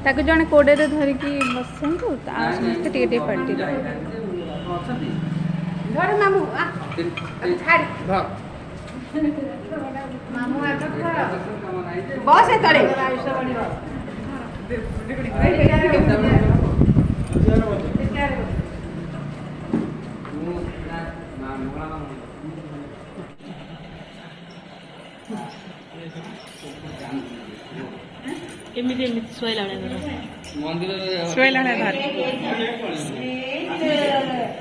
ताको जने कोडे रे धरिकी बसंतु ता समस्त टिके पार्टी घर मामू आ छाड़ मामू आ बस है तड़े एमिति एमिति सोइलाने धर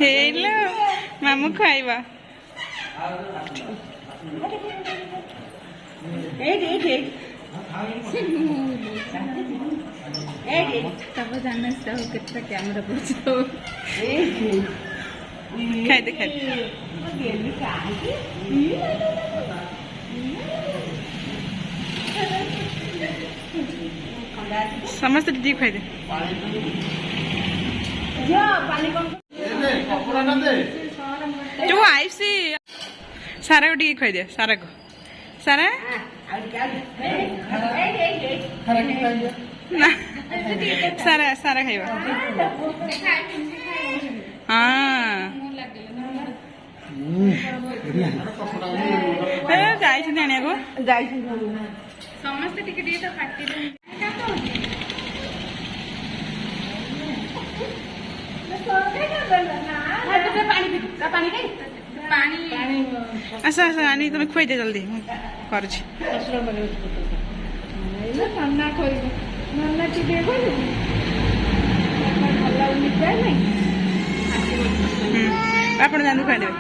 हेलो मामू खाइबा तब जाने से हो कितना कैमरा पूछो खाई दे समस्त दीदी खाई दे जो आई सी सारा को टी खाई दे सारा को सारा ना सारा सारा खाइबा हाँ जाई छी आने को जाई छी समस्त टिके टिके तो काटी दे अच्छा अच्छा आनी तुम्हें खुई दे जल्दी कर ଆପଣ ଜାଣୁ ଖାଇଦେବେ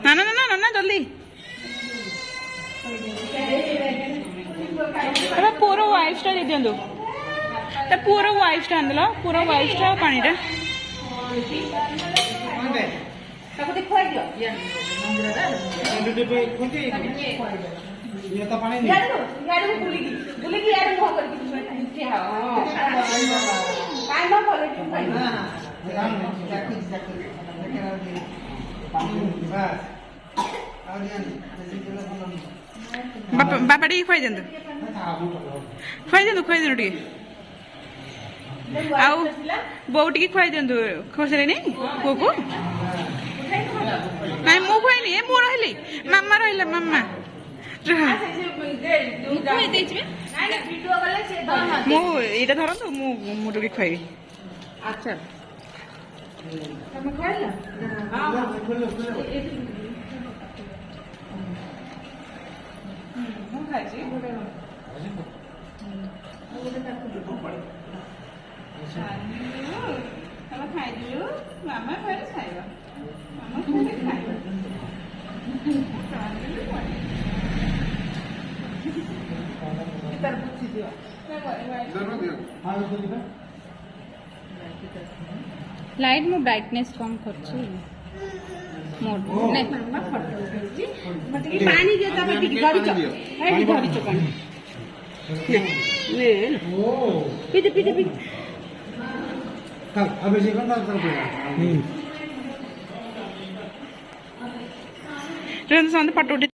ना ना ना ना ना जल्दी पूरा वाइफ टा दे दिंदु पूरा वाइफ टा आंदलो पूरा वाइफ टा पानी टा बापा टी खुआई दिंतु टी आउ बो टी खुआई दिंतु खुशरे नहीं पुओ को नहीं मु खुआईनी मु रही मामा रहा मामा मुझे धरतु मुझे खुआई अच्छा खाइलु मामा खाइले खाइबा मामा खाइले खाइबा लाइट मु ब्राइटनेस कम करछि मोड नहीं मामा फोटो उठैछि मतलब पानी जे तबे टिक धरि छ हेडी धरि छ पानी ने ओ पीते पीते पीते का अबे जे कोन कर रेन संद फोटो उठे